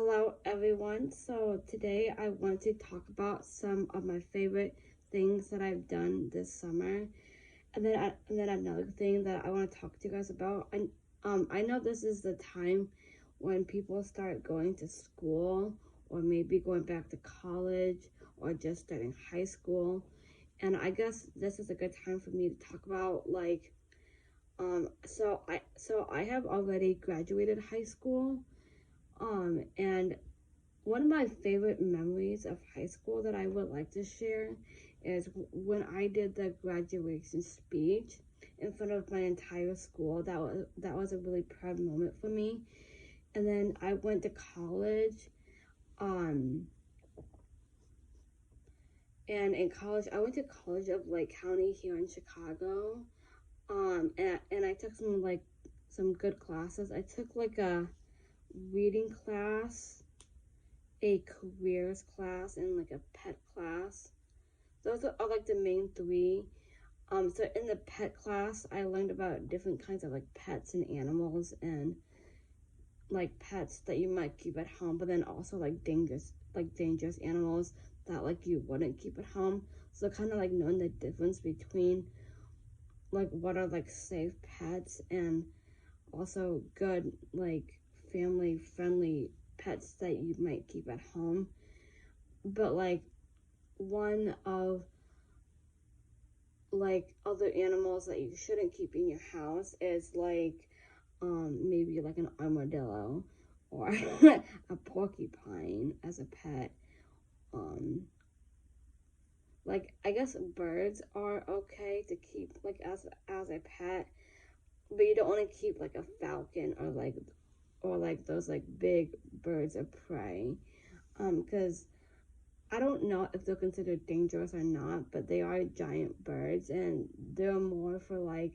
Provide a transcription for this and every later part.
Hello everyone. So today I want to talk about some of my favorite things that I've done this summer. And then another thing that I want to talk to you guys about. I know this is the time when people start going to school or maybe going back to college or just starting high school. And I guess this is a good time for me to talk about so I have already graduated high school. And one of my favorite memories of high school that I would like to share is when I did the graduation speech in front of my entire school. That was a really proud moment for me. And then I went to college. Um, and in college, I went to College of Lake County here in Chicago. And I took some good classes. I took like a reading class, a careers class, and like a pet class. Those are like the main three. So in the pet class, I learned about different kinds of like pets and animals and like pets that you might keep at home, but then also like dangerous animals that like you wouldn't keep at home. So kind of like knowing the difference between like what are like safe pets and also good like family friendly pets that you might keep at home. But like one of like other animals that you shouldn't keep in your house is like maybe like an armadillo or a porcupine as a pet. um like I guess birds are okay to keep like as a pet, but you don't want to keep like a falcon or like those like big birds of prey, because I don't know if they're considered dangerous or not, but they are giant birds and they're more for like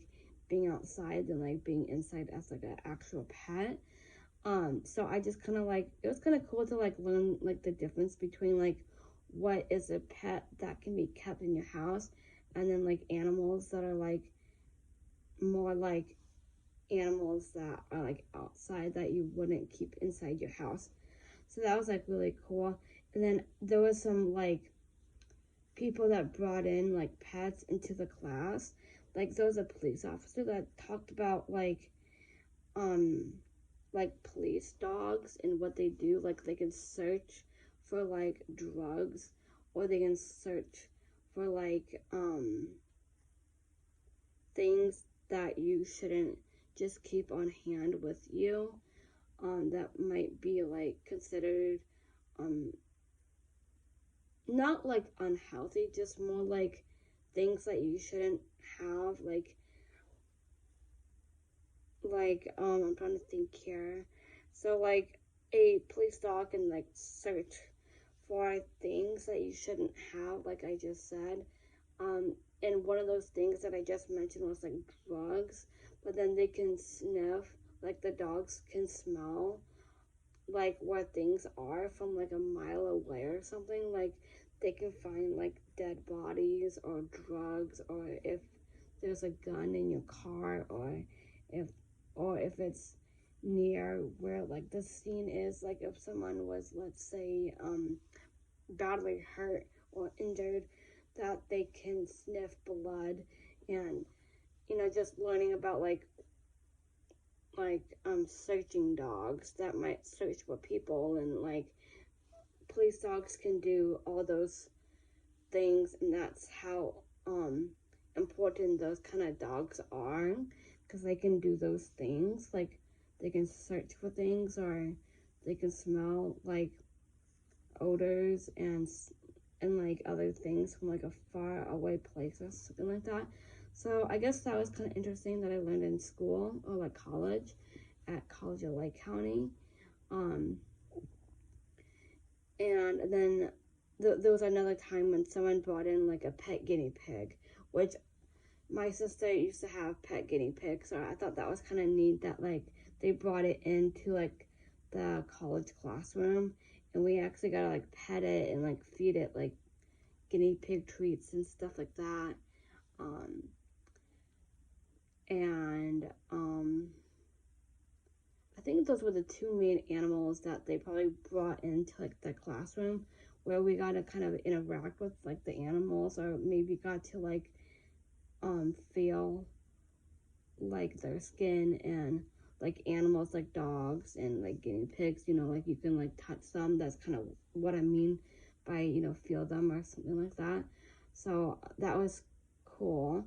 being outside than like being inside as like an actual pet. So I just kind of like, it was kind of cool to like learn like the difference between like what is a pet that can be kept in your house and then like animals that are like more like animals that are like outside that you wouldn't keep inside your house. So that was like really cool. And then there was some like people that brought in like pets into the class. Like there was a police officer that talked about um like police dogs and what they do. Like they can search for like drugs, or they can search for like things that you shouldn't just keep on hand with you, that might be like considered um not like unhealthy, just more like things that you shouldn't have. I'm trying to think here. So like a police dog can like search for things that you shouldn't have, like I just said. And one of those things that I just mentioned was like drugs, but then they can sniff, like the dogs can smell like where things are from like a mile away or something. Like they can find like dead bodies or drugs, or if there's a gun in your car, if if it's near where like the scene is, like if someone was, let's say, badly hurt or injured, that they can sniff blood. And just learning about searching dogs that might search for people, and like police dogs can do all those things, and that's how important those kind of dogs are, because they can do those things. Like they can search for things, or they can smell like odors and like other things from like a far away place or something like that. So I guess that was kind of interesting that I learned in school, or like college, at College of Lake County. um and then there was another time when someone brought in like a pet guinea pig, which my sister used to have pet guinea pigs. So I thought that was kind of neat that like they brought it into like the college classroom, and we actually got to like pet it and like feed it like guinea pig treats and stuff like that. Um, and I think those were the two main animals that they probably brought into like the classroom, where we got to kind of interact with like the animals, or maybe got to like feel like their skin, and like animals like dogs and like guinea pigs, you know, like you can like touch them. That's kind of what I mean by, you know, feel them or something like that. So that was cool.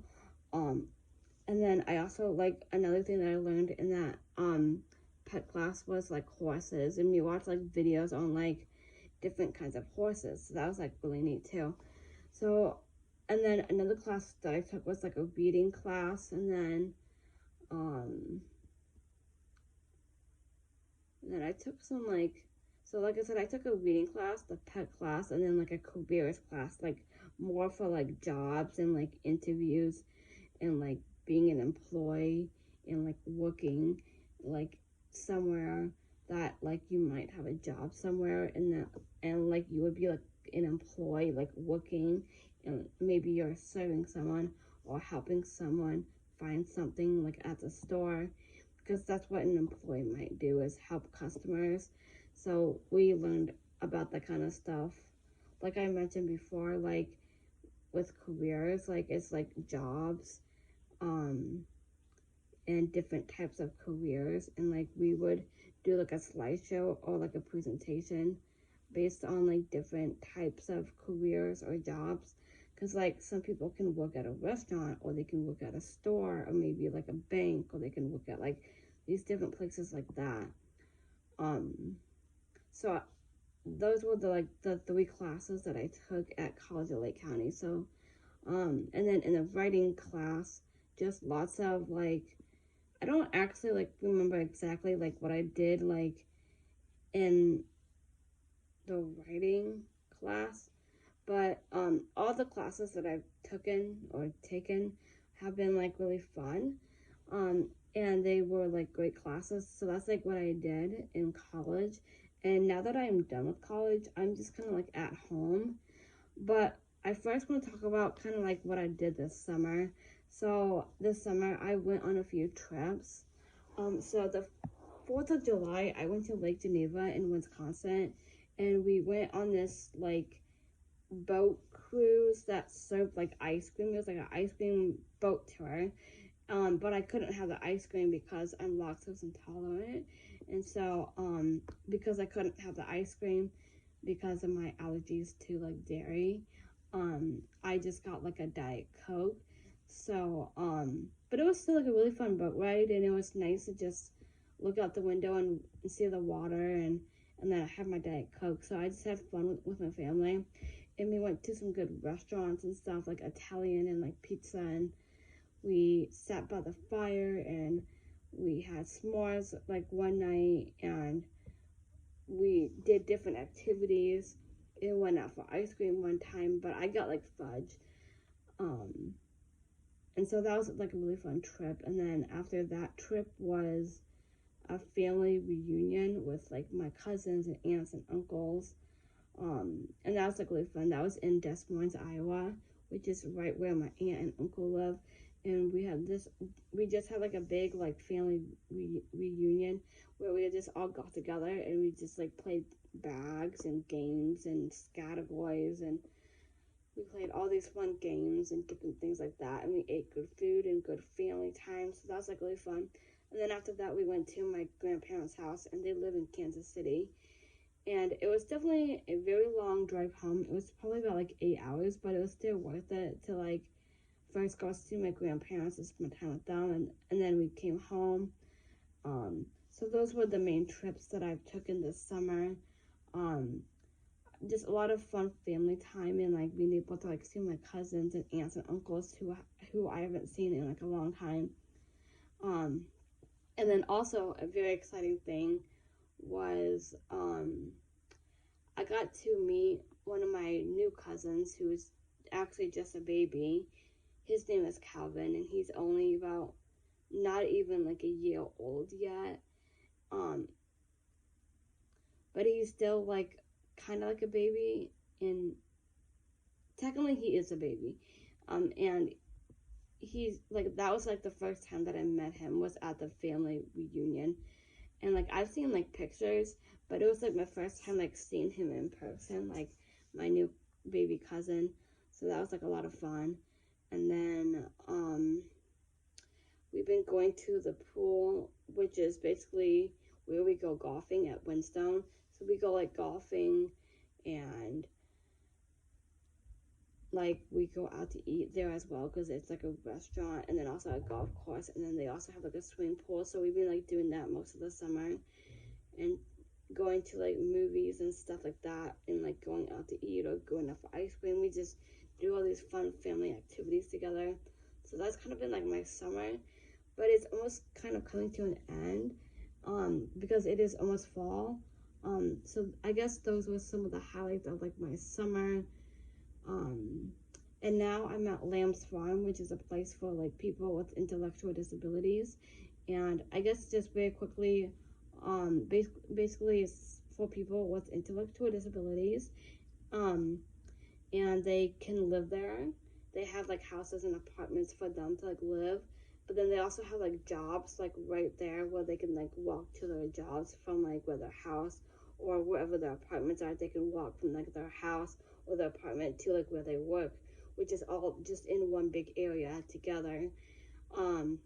And then I also, like, another thing that I learned in that pet class was like horses, and we watched like videos on like different kinds of horses. So that was like really neat too. So, and then another class that I took was like a reading class, and then I took some like, so like I said, I took a reading class, the pet class, and then like a careers class, like more for like jobs and like interviews and like being an employee and like working like somewhere that like you might have a job somewhere, and that, and like you would be like an employee, like working, and maybe you're serving someone or helping someone find something like at the store, because that's what an employee might do, is help customers. So we learned about that kind of stuff. Like I mentioned before, like with careers, like it's like jobs, and different types of careers, and like we would do like a slideshow or like a presentation based on like different types of careers or jobs, because like some people can work at a restaurant, or they can work at a store, or maybe like a bank, or they can work at like these different places like that. So those were the like the 3 classes that I took at College of Lake County. So and then in the writing class, just lots of like, I don't actually like remember exactly like what I did like in the writing class, but all the classes that I've taken have been like really fun, and they were like great classes. So that's like what I did in college, and now that I'm done with college, I'm just kind of like at home. But I first want to talk about kind of like what I did this summer. So this summer I went on a few trips. So the 4th of July, I went to Lake Geneva in Wisconsin, and we went on this like boat cruise that served like ice cream. It was like an ice cream boat tour. But I couldn't have the ice cream because I'm lactose intolerant. And so, because I couldn't have the ice cream because of my allergies to like dairy, I just got like a Diet Coke. So, but it was still like a really fun boat ride, and it was nice to just look out the window and see the water, and then I had my Diet Coke. So I just had fun with my family, and we went to some good restaurants and stuff, like Italian and like pizza, and we sat by the fire, and we had s'mores like one night, and we did different activities. It went out for ice cream one time, but I got like fudge. And so that was like a really fun trip. And then after that trip was a family reunion with like my cousins and aunts and uncles. And that was like really fun. That was in Des Moines, Iowa, which is right where my aunt and uncle live. And we just had like a big like family reunion where we just all got together, and we just like played bags and games and Scatterboys, and we played all these fun games and different things like that. And we ate good food and good family time. So that was like really fun. And then after that, we went to my grandparents' house, and they live in Kansas City. And it was definitely a very long drive home. It was probably about like 8 hours, but it was still worth it to like first go see my grandparents and spend time with them, and then we came home. So those were the main trips that I've taken this summer. Just a lot of fun family time, and like being able to like see my cousins and aunts and uncles who I haven't seen in like a long time. And then also a very exciting thing was I got to meet one of my new cousins who is actually just a baby. His name is Calvin, and he's only about not even like a year old yet. But he's still like kind of like a baby, and technically he is a baby. And he's like, that was like the first time that I met him was at the family reunion. And like I've seen like pictures, but it was like my first time like seeing him in person, like my new baby cousin. So that was like a lot of fun. And then we've been going to the pool, which is basically where we go golfing at Windstone. So we go like golfing, and like we go out to eat there as well because it's like a restaurant, and then also a golf course, and then they also have like a swimming pool. So we've been like doing that most of the summer, and going to like movies and stuff like that, and like going out to eat or going out for ice cream. We just do all these fun family activities together. So that's kind of been like my summer, but it's almost kind of coming to an end because it is almost fall. So I guess those were some of the highlights of like my summer. And now I'm at Lamb's Farm, which is a place for like people with intellectual disabilities. And I guess just very quickly, basically it's for people with intellectual disabilities. And they can live there. They have like houses and apartments for them to like live. But then they also have like jobs like right there where they can like walk to their jobs from like where their house or wherever their apartments are. They can walk from like their house or their apartment to like where they work, which is all just in one big area together. And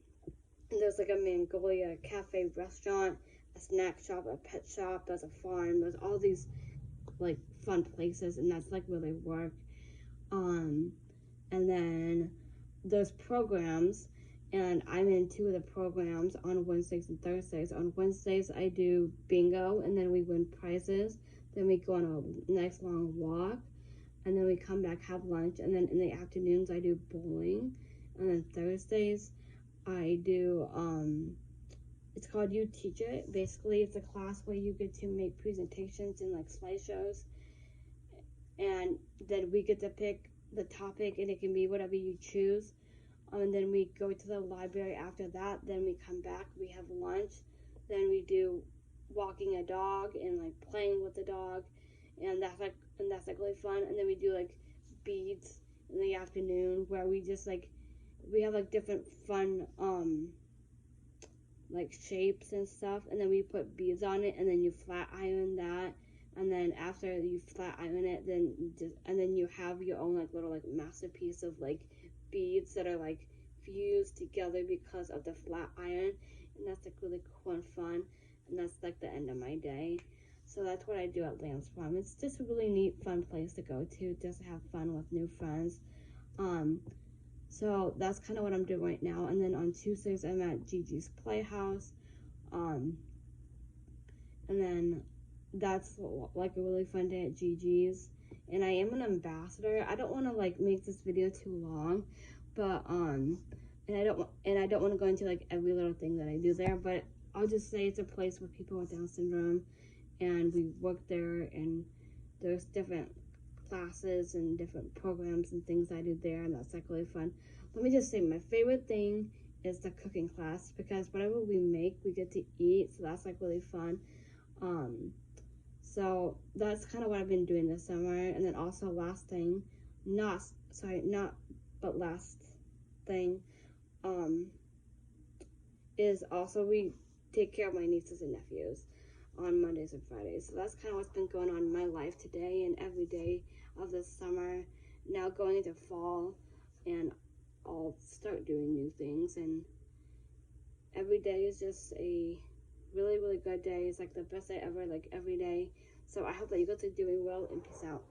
there's like a Mongolia cafe restaurant, a snack shop, a pet shop, there's a farm, there's all these like fun places, and that's like where they work. And then there's programs, and I'm in two of the programs on Wednesdays and Thursdays. On Wednesdays I do bingo, and then we win prizes. Then we go on a nice long walk, and then we come back, have lunch, and then in the afternoons I do bowling. And then Thursdays I do it's called You Teach It. Basically it's a class where you get to make presentations and like slideshows, and then we get to pick the topic, and it can be whatever you choose. And then we go to the library after that. Then we come back, we have lunch, then we do walking a dog and like playing with the dog, and that's like really fun. And then we do like beads in the afternoon where we just like we have like different fun like shapes and stuff, and then we put beads on it, and then you flat iron that, and then after you flat iron it, then you have your own like little like masterpiece of like beads that are like fused together because of the flat iron, and that's like really cool and fun. And that's like the end of my day. So that's what I do at Lamb's Farm. It's just a really neat, fun place to go to just to have fun with new friends. So that's kind of what I'm doing right now. And then on Tuesdays I'm at Gigi's Playhouse, and then that's like a really fun day at Gigi's. And I am an ambassador. I don't want to like make this video too long, but and I don't want to go into like every little thing that I do there, but I'll just say it's a place for people with Down syndrome, and we work there, and there's different classes and different programs and things I do there, and that's like really fun. Let me just say my favorite thing is the cooking class, because whatever we make we get to eat, so that's like really fun. So that's kind of what I've been doing this summer. And then also last thing, last thing, is also we take care of my nieces and nephews on Mondays and Fridays. So that's kind of what's been going on in my life today and every day of this summer. Now going into fall, and I'll start doing new things, and every day is just a really, really good day. It's like the best day ever, like every day. So I hope that you guys are doing well, and peace out.